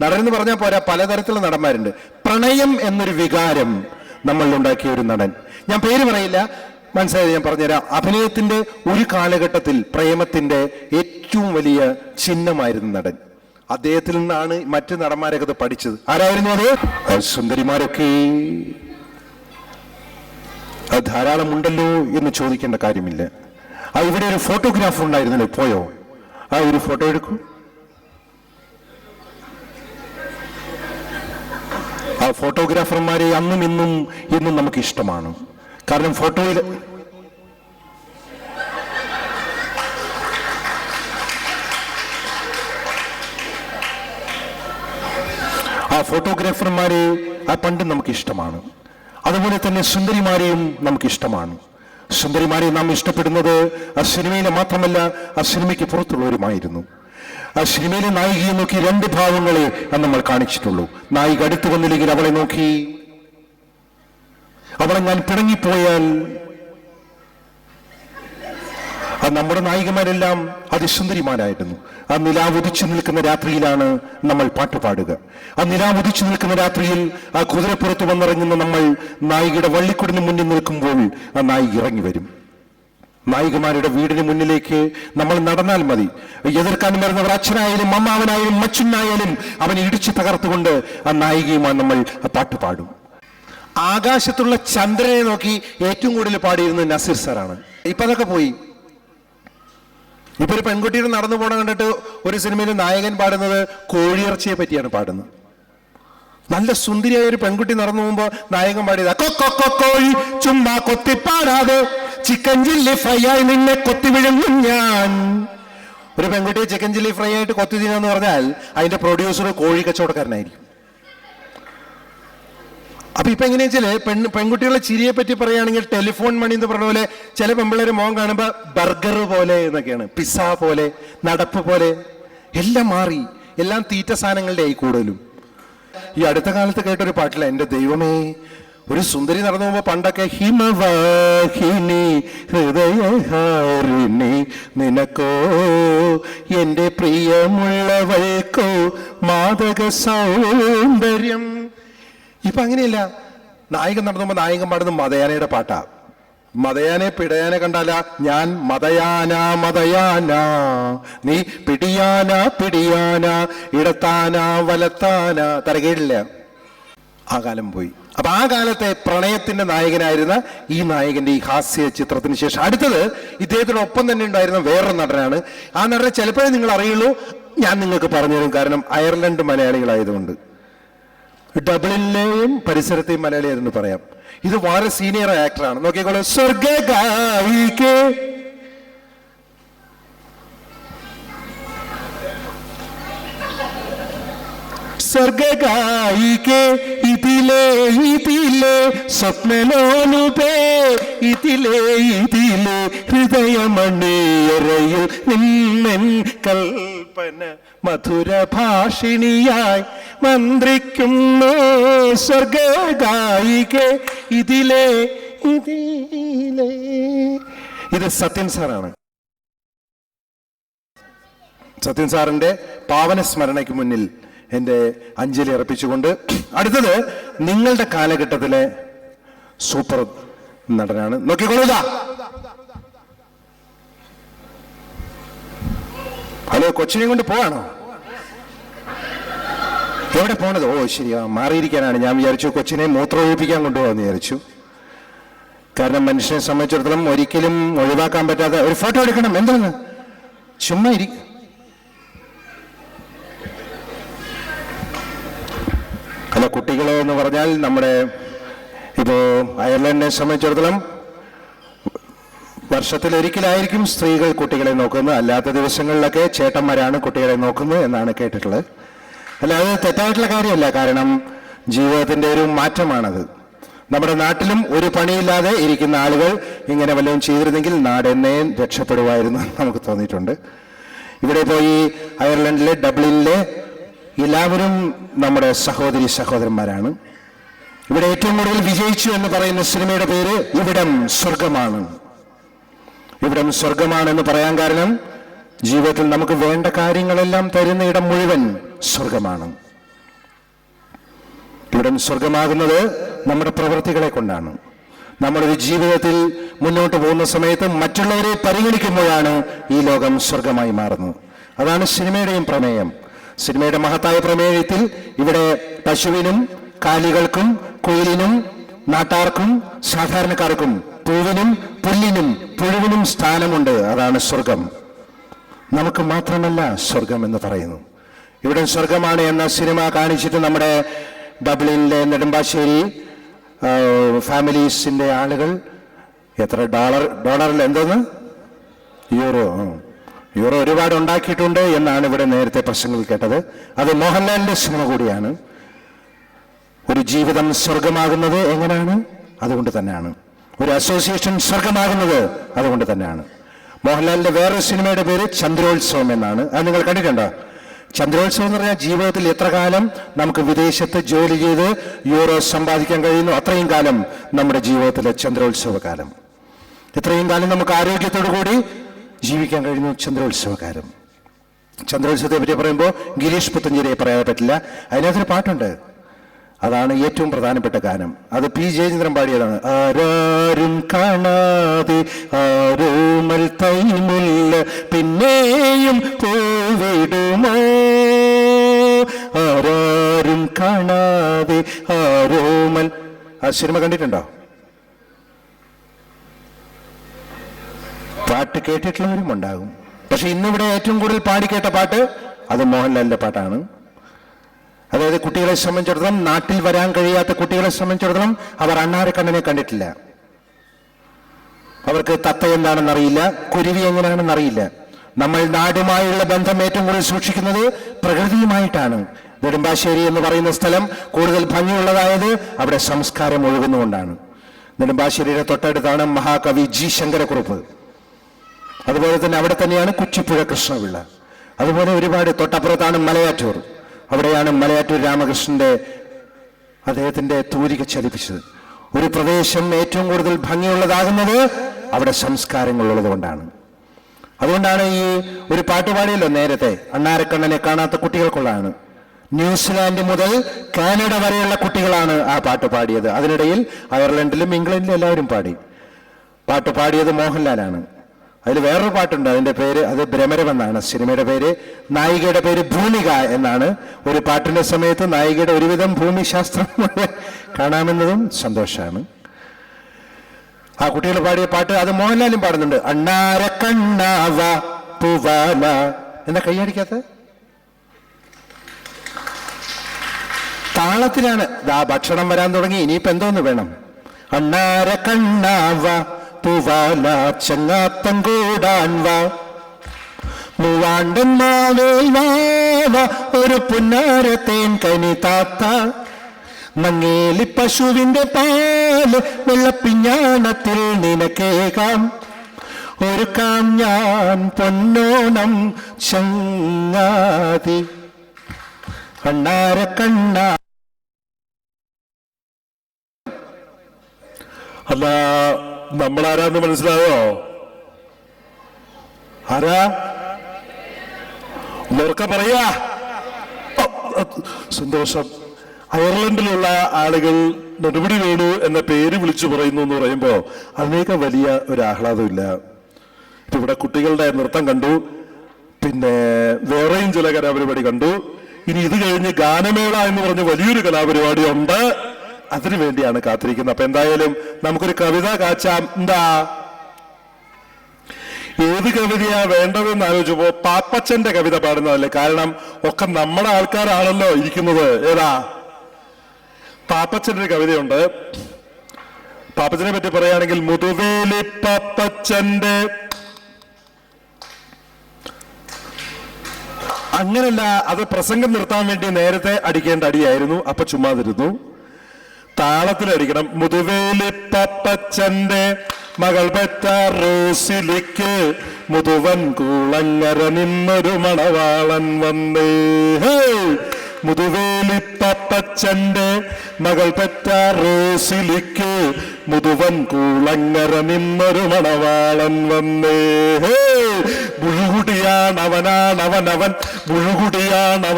നടൻ എന്ന് പറഞ്ഞാൽ പോരാ, പലതരത്തിലുള്ള നടന്മാരുണ്ട്. പ്രണയം എന്നൊരു വികാരം നമ്മളിൽ ഉണ്ടാക്കിയ ഒരു നടൻ, ഞാൻ പേര് പറയില്ല, മനസ്സിലായത് ഞാൻ പറഞ്ഞുതരാം. അഭിനയത്തിന്റെ ഒരു കാലഘട്ടത്തിൽ പ്രേമത്തിന്റെ ഏറ്റവും വലിയ ചിഹ്നമായിരുന്ന നടൻ. അദ്ദേഹത്തിൽ നിന്നാണ് മറ്റു നടന്മാരൊക്കെ അത് പഠിച്ചത്. ആരായിരുന്നു അത്? സുന്ദരിമാരൊക്കെ അത് ധാരാളം ഉണ്ടല്ലോ എന്ന് ചോദിക്കേണ്ട കാര്യമില്ല. ഇവിടെ ഒരു ഫോട്ടോഗ്രാഫർ ഉണ്ടായിരുന്നല്ലോ, പോയോ? ഒരു ഫോട്ടോ എടുക്കൂ. ആ ഫോട്ടോഗ്രാഫർമാരെ അന്നും ഇന്നും നമുക്ക് ഇഷ്ടമാണ്. കാരണം ഫോട്ടോയിൽ ഫോട്ടോഗ്രാഫർമാരെ പണ്ട് നമുക്ക് ഇഷ്ടമാണ്. അതുപോലെ തന്നെ സുന്ദരിമാരെയും നമുക്ക് ഇഷ്ടമാണ്. സുന്ദരിമാരെ നാം ഇഷ്ടപ്പെടുന്നത് ആ സിനിമയിലെ മാത്രമല്ല, ആ സിനിമയ്ക്ക് പുറത്തുള്ളവരുമായിരുന്നു. ആ സിനിമയിലെ നായികയെ നോക്കി രണ്ട് ഭാവങ്ങളെ നമ്മൾ കാണിച്ചിട്ടുള്ളൂ. നായിക അടുത്ത് വന്നില്ലെങ്കിൽ അവളെ നോക്കി, അവളെ ഞാൻ പിണങ്ങിപ്പോയാൽ, നമ്മുടെ നായികമാരെല്ലാം അതിസുന്ദരിമാരായിരുന്നു. ആ നിലാവുദിച്ചു നിൽക്കുന്ന രാത്രിയിലാണ് നമ്മൾ പാട്ടുപാടുക. ആ നിലാവുദിച്ചു നിൽക്കുന്ന രാത്രിയിൽ ആ കുതിരപ്പുറത്ത് വന്നിറങ്ങുന്ന നമ്മൾ നായികയുടെ വള്ളിക്കുടിന് മുന്നിൽ നിൽക്കുമ്പോൾ ആ നായിക ഇറങ്ങി വരും. നായികമാരുടെ വീടിന് മുന്നിലേക്ക് നമ്മൾ നടന്നാൽ മതി. എതിർക്കാൻ വരുന്നവർ അച്ഛനായാലും അമ്മാവനായാലും മച്ചുനായാലും അവനെ ഇടിച്ചു തകർത്തുകൊണ്ട് ആ നായികയുമായി നമ്മൾ പാട്ടുപാടും. ആകാശത്തുള്ള ചന്ദ്രനെ നോക്കി ഏറ്റവും കൂടുതൽ പാടിയിരുന്നത് നസീർ സാറാണ്. ഇപ്പൊ അതൊക്കെ പോയി. ഇപ്പൊ ഒരു പെൺകുട്ടിയുടെ നടന്നു പോണ കണ്ടിട്ട് ഒരു സിനിമയിൽ നായകൻ പാടുന്നത് കോഴിയിറച്ചിയെ പറ്റിയാണ് പാടുന്നത്. നല്ല സുന്ദരിയായ ഒരു പെൺകുട്ടി നടന്നു പോകുമ്പോ നായകൻ പാടിയത് കോഴി ചുമ്മാ കൊത്തിപ്പാടാതെ ചിക്കൻ ചില്ലി ഫ്രൈ ആയി നിന്നെ കൊത്തി വിഴുങ്ങും ഞാൻ. ഒരു പെൺകുട്ടിയെ ചിക്കൻ ചില്ലി ഫ്രൈ ആയിട്ട് കൊത്തി തിന്നാന്ന് പറഞ്ഞാൽ അതിന്റെ പ്രൊഡ്യൂസർ കോഴി കച്ചവടക്കാരനായിരിക്കും. അപ്പൊ ഇപ്പൊ എങ്ങനെയാ വെച്ചാല് പെൺകുട്ടികളെ ചിരിയെ പറ്റി പറയുകയാണെങ്കിൽ ടെലിഫോൺ മണി എന്ന് പറഞ്ഞ പോലെ ചില പെമ്പിള്ളേര് മോൻ കാണുമ്പോ ബർഗർ പോലെ എന്നൊക്കെയാണ്, പിസ്സ പോലെ, നടപ്പ് പോലെ എല്ലാം മാറി. എല്ലാം തീറ്റ സാധനങ്ങളുടെ ആയി കൂടുതലും. ഈ അടുത്ത കാലത്ത് കേട്ടൊരു പാട്ടില്ല, എന്റെ ദൈവമേ, ഒരു സുന്ദരി നടന്നു പോകുമ്പോ പണ്ടൊക്കെ ഹിമവാഹിനി ഹൃദയഹാരിണി നിനക്കോ എന്റെ പ്രിയമുള്ളവൾക്കോ മാദക സൗന്ദര്യം. ഇപ്പൊ അങ്ങനെയല്ല. നായകൻ നടന്നുമ്പോ നായകൻ പാടുന്ന മതയാനയുടെ പാട്ടാ. മതയാനെ പിടയാനെ കണ്ടാല ഞാൻ മതയാന മതയാന, നീ പിടിയാന പിടിയാന, ഇടത്താന വലത്താന, തരകേടില്ല. ആ കാലം പോയി. അപ്പൊ ആ കാലത്തെ പ്രണയത്തിന്റെ നായകനായിരുന്ന ഈ നായകന്റെ ഈ ഹാസ്യ ചിത്രത്തിന് ശേഷം അടുത്തത് ഇദ്ദേഹത്തിനൊപ്പം തന്നെ ഉണ്ടായിരുന്ന വേറൊരു നടനാണ്. ആ നടനെ ചിലപ്പോഴേ നിങ്ങൾ അറിയുള്ളൂ, ഞാൻ നിങ്ങൾക്ക് പറഞ്ഞുതരും. കാരണം അയർലൻഡ് മലയാളികളായതുകൊണ്ട്. ഡബ്ലിനിലെയും പരിസരത്തെയും മലയാളിയായിരുന്നു പറയാം. ഇത് വളരെ സീനിയർ ആക്ടറാണ്. നോക്കിക്കോളൂ, സ്വർഗായികേ സ്വർഗായികേ ഇതിലേ ഇതിലേ സ്വപ്നലോലുപേ ഇതിലേ ഇതിലേ ഹൃദയമണിയറയിൽ നിന്നൻ കൽപ്പന മധുര ഭാഷിണിയായി മന്ത്രിക്കുന്നു. സ്വർഗായികേ ഇതിലേ ഇതിലേ. ഇത് സത്യൻ സാറാണ്. സത്യൻ സാറിന്റെ പാവന സ്മരണയ്ക്ക് മുന്നിൽ എന്റെ അഞ്ജലി അർപ്പിച്ചുകൊണ്ട് അടുത്തത് നിങ്ങളുടെ കാലഘട്ടത്തിലെ സൂപ്പർ നടനാണ്. നോക്കിക്കൊള്ളുക. ഹലോ, കൊച്ചിനെ കൊണ്ട് പോവാണോ? എവിടെ പോണത്? ഓ ശരിയാ, മാറിയിരിക്കാനാണ്. ഞാൻ വിചാരിച്ചു കൊച്ചിനെ മൂത്രമൊഴിപ്പിക്കാൻ കൊണ്ടുപോകാന്ന് വിചാരിച്ചു. കാരണം മനുഷ്യനെ സംബന്ധിച്ചിടത്തോളം ഒരിക്കലും ഒഴിവാക്കാൻ പറ്റാത്ത ഒരു ഫോട്ടോ എടുക്കണം. എന്താണ് ചുമ്മാ ഇരിക്കും. അല്ല, കുട്ടികളെ എന്ന് പറഞ്ഞാൽ നമ്മുടെ ഇപ്പോ അയർലൻഡിനെ സംബന്ധിച്ചിടത്തോളം വർഷത്തിലൊരിക്കലായിരിക്കും സ്ത്രീകൾ കുട്ടികളെ നോക്കുന്നത്. അല്ലാത്ത ദിവസങ്ങളിലൊക്കെ ചേട്ടന്മാരാണ് കുട്ടികളെ നോക്കുന്നത് എന്നാണ് കേട്ടിട്ടുള്ളത്. അല്ലാതെ തെറ്റായിട്ടുള്ള കാര്യമല്ല. കാരണം ജീവിതത്തിന്റെ ഒരു മാറ്റമാണത്. നമ്മുടെ നാട്ടിലും ഒരു പണിയില്ലാതെ ഇരിക്കുന്ന ആളുകൾ ഇങ്ങനെ വല്ലതും ചെയ്തിരുന്നെങ്കിൽ നാടെന്നേ രക്ഷപ്പെടുമായിരുന്നു നമുക്ക് തോന്നിയിട്ടുണ്ട്. ഇവിടെ പോയി അയർലൻഡിലെ ഡബ്ലിനിലെ എല്ലാവരും നമ്മുടെ സഹോദരി സഹോദരന്മാരാണ്. ഇവിടെ ഏറ്റവും കൂടുതൽ വിജയിച്ചു എന്ന് പറയുന്ന സിനിമയുടെ പേര് ഇവിടം സ്വർഗമാണ്. ഇവിടം സ്വർഗമാണെന്ന് പറയാൻ കാരണം ജീവിതത്തിൽ നമുക്ക് വേണ്ട കാര്യങ്ങളെല്ലാം തരുന്ന ഇടം മുഴുവൻ സ്വർഗമാണ്. ഇവിടെ സ്വർഗമാകുന്നത് നമ്മുടെ പ്രവൃത്തികളെ കൊണ്ടാണ്. നമ്മളൊരു ജീവിതത്തിൽ മുന്നോട്ട് പോകുന്ന സമയത്ത് മറ്റുള്ളവരെ പരിഗണിക്കുമ്പോഴാണ് ഈ ലോകം സ്വർഗമായി മാറുന്നത്. അതാണ് സിനിമയുടെയും പ്രമേയം. സിനിമയുടെ മഹത്തായ പ്രമേയത്തിൽ ഇവിടെ പശുവിനും കാലികൾക്കും കുയിലിനും നാട്ടാർക്കും സാധാരണക്കാർക്കും പൂവിനും പുല്ലിനും പുഴുവിനും സ്ഥാനമുണ്ട്. അതാണ് സ്വർഗം. നമുക്ക് മാത്രമല്ല സ്വർഗം എന്ന് പറയുന്നു. ഇവിടെ സ്വർഗമാണ് എന്ന സിനിമ കാണിച്ചിട്ട് നമ്മുടെ ഡബ്ലിനിലെ നെടുമ്പാശ്ശേരി ഫാമിലീസിന്റെ ആളുകൾ എത്ര ഡോളറിൽ എന്തോന്ന് യൂറോ ഒരുപാട് ഉണ്ടാക്കിയിട്ടുണ്ട് എന്നാണ് ഇവിടെ നേരത്തെ പ്രസംഗത്തിൽ കേട്ടത്. അത് മോഹൻലാലിന്റെ സിനിമ കൂടിയാണ്. ഒരു ജീവിതം സ്വർഗമാകുന്നത് എങ്ങനെയാണ്? അതുകൊണ്ട് തന്നെയാണ്. ഒരു അസോസിയേഷൻ സ്വർഗമാകുന്നത് അതുകൊണ്ട് തന്നെയാണ്. മോഹൻലാലിന്റെ വേറൊരു സിനിമയുടെ പേര് ചന്ദ്രോത്സവം എന്നാണ്. അത് നിങ്ങൾ കണ്ടിട്ടുണ്ടോ? ചന്ദ്രോത്സവം എന്ന് പറഞ്ഞാൽ ജീവിതത്തിൽ എത്ര കാലം നമുക്ക് വിദേശത്ത് ജോലി ചെയ്ത് യൂറോ സമ്പാദിക്കാൻ കഴിയുന്നു അത്രയും കാലം നമ്മുടെ ജീവിതത്തിലെ ചന്ദ്രോത്സവ കാലം. ഇത്രയും കാലം നമുക്ക് ആരോഗ്യത്തോടു കൂടി ജീവിക്കാൻ കഴിയുന്നു ചന്ദ്രോത്സവകാലം. ചന്ദ്രോത്സവത്തെ പറ്റി പറയുമ്പോൾ ഗിരീഷ് പുത്തഞ്ചേരിയെ പറയാൻ പറ്റില്ല. അതിനകത്തൊരു പാട്ടുണ്ട്. അതാണ് ഏറ്റവും പ്രധാനപ്പെട്ട ഗാനം. അത് പി ജയചന്ദ്രൻ പാടിയതാണ്. ആരാരും കാണാതെ ആരോമൽ തൈമുല്ല പിന്നെയും പോവിടുമോ, ആരാരും കാണാതെ ആരോമൽ. ആ സിനിമ കണ്ടിട്ടുണ്ടോ? പാട്ട് കേട്ടിട്ടുള്ളവരും ഉണ്ടാകും. പക്ഷെ ഇന്നിവിടെ ഏറ്റവും കൂടുതൽ പാടിക്കേട്ട പാട്ട് അത് മോഹൻലാലിന്റെ പാട്ടാണ്. അതായത് കുട്ടികളെ സംബന്ധിച്ചിടത്തോളം, നാട്ടിൽ വരാൻ കഴിയാത്ത കുട്ടികളെ സംബന്ധിച്ചിടത്തോളം അവർ അണ്ണാരക്കണ്ണനെ കണ്ടിട്ടില്ല. അവർക്ക് തത്ത എന്താണെന്ന് അറിയില്ല, കുരുവി എങ്ങനെയാണെന്ന് അറിയില്ല. നമ്മൾ നാടുമായുള്ള ബന്ധം ഏറ്റവും കൂടുതൽ സൂക്ഷിക്കുന്നത് പ്രകൃതിയുമായിട്ടാണ്. നെടുമ്പാശ്ശേരി എന്ന് പറയുന്ന സ്ഥലം കൂടുതൽ ഭംഗിയുള്ളതായത് അവിടെ സംസ്കാരം ഒഴുകുന്നുകൊണ്ടാണ്. നെടുമ്പാശ്ശേരിയുടെ തൊട്ടടുത്താണ് മഹാകവി ജി ശങ്കരക്കുറുപ്പ്. അതുപോലെ തന്നെ അവിടെ തന്നെയാണ് കുച്ചിപ്പുഴ കൃഷ്ണപിള്ള. അതുപോലെ ഒരുപാട് തൊട്ടപ്പുറത്താണ് മലയാറ്റൂർ. അവിടെയാണ് മലയാറ്റൂർ രാമകൃഷ്ണന്റെ അദ്ദേഹത്തിന്റെ തൂലിക ചലിപ്പിച്ചത്. ഒരു പ്രദേശം ഏറ്റവും കൂടുതൽ ഭംഗിയുള്ളതാകുന്നത് അവിടെ സംസ്കാരങ്ങളുള്ളത് കൊണ്ടാണ്. അതുകൊണ്ടാണ് ഈ ഒരു പാട്ട് പാടിയല്ലോ നേരത്തെ, അണ്ണാരക്കണ്ണനെ കാണാത്ത കുട്ടികൾക്കുള്ളതാണ്. ന്യൂസിലാൻഡ് മുതൽ കാനഡ വരെയുള്ള കുട്ടികളാണ് ആ പാട്ട് പാടിയത്. അതിനിടയിൽ അയർലൻഡിലും ഇംഗ്ലണ്ടിലും എല്ലാവരും പാടി. പാട്ട് പാടിയത് മോഹൻലാലാണ്. അതിൽ വേറൊരു പാട്ടുണ്ട്, അതിന്റെ പേര് അത് ഭ്രമരം എന്നാണ് സിനിമയുടെ പേര്. നായികയുടെ പേര് ഭൂമിക എന്നാണ്. ഒരു പാട്ടിന്റെ സമയത്ത് നായികയുടെ ഒരുവിധം ഭൂമിശാസ്ത്രം കാണാമെന്നതും സന്തോഷമാണ്. ആ കുട്ടികൾ പാടിയ പാട്ട് അത് മോഹൻലാലും പാടുന്നുണ്ട്. അണ്ണാര കണ്ണാവ പൂവാല. എന്താ കൈയടിക്കാത്ത? താളത്തിലാണ്. ദാ ഭക്ഷണം വരാൻ തുടങ്ങി, ഇനിയിപ്പോ എന്തോന്ന് വേണം? അണ്ണാര കണ്ണാവ പൂവാല ചങ്ങാത്തം കൂടാൻ വാ, മൂവാണ്ടൻ മാവേൽ വാവ ഒരു പുന്നാരത്തേൻ കനി താത്ത, മങ്ങേലി പശുവിന്റെ പാല് വെള്ളപ്പിഞ്ഞാണത്തിൽ നിനക്കേകാം, ഒരുക്കാം ഞാൻ പൊന്നോണം ചങ്ങാതി. കണ്ണാര കണ്ണ. അല്ല, നമ്മളാരാന്ന് മനസ്സിലായോ? ആരാ? ഉറക്കെ പറയാ. സന്തോഷം. അയർലൻഡിലുള്ള ആളുകൾ നെടുമുടി വേണു എന്ന പേര് വിളിച്ചു പറയുന്നു എന്ന് പറയുമ്പോ അതിനേക്ക് വലിയ ഒരു ആഹ്ലാദമില്ല. ഇപ്പൊ ഇവിടെ കുട്ടികളുടെ നൃത്തം കണ്ടു, പിന്നെ വേറെയും ചില കലാപരിപാടി കണ്ടു. ഇനി ഇത് കഴിഞ്ഞ് ഗാനമേള എന്ന് പറഞ്ഞ് വലിയൊരു കലാപരിപാടി ഉണ്ട്. അതിനു വേണ്ടിയാണ് കാത്തിരിക്കുന്നത്. അപ്പൊ എന്തായാലും നമുക്കൊരു കവിത കാച്ചാം. എന്താ, ഏത് കവിതയാ വേണ്ടതെന്ന് ആലോചിച്ചപ്പോ പാപ്പച്ചന്റെ കവിത പാടുന്നതല്ലേ? കാരണം ഒക്കെ നമ്മുടെ ആൾക്കാരാണല്ലോ ഇരിക്കുന്നത്. ഏതാ? പാപ്പച്ചന്റെ ഒരു കവിതയുണ്ട്. പാപ്പച്ചനെ പറ്റി പറയുകയാണെങ്കിൽ, മുതുവേലി പാപ്പച്ചന്റെ, അങ്ങനല്ല, അത് പ്രസംഗം നിർത്താൻ വേണ്ടി നേരത്തെ അടിക്കേണ്ട അടിയായിരുന്നു. അപ്പൊ ചുമ്മാതിരുന്നു. താളത്തിലടിക്കണം. മുതുവേലി പാപ്പച്ചന്റെ മകൾ പെറ്റ റോസിലിക്ക് മുതുവൻ കുളങ്ങര നിന്നൊരു മണവാളൻ വന്നേ. മുതുവേലി പാപ്പച്ചന്റെ മകൾ പെറ്റ റോസിലിക്ക് മുതുവൻ കുളങ്ങര നിന്നൊരു മണവാളൻ വന്നേ. മുഴുകുടിയാണവനാണവനവൻ, മുഴുകുടിയാണവൻ.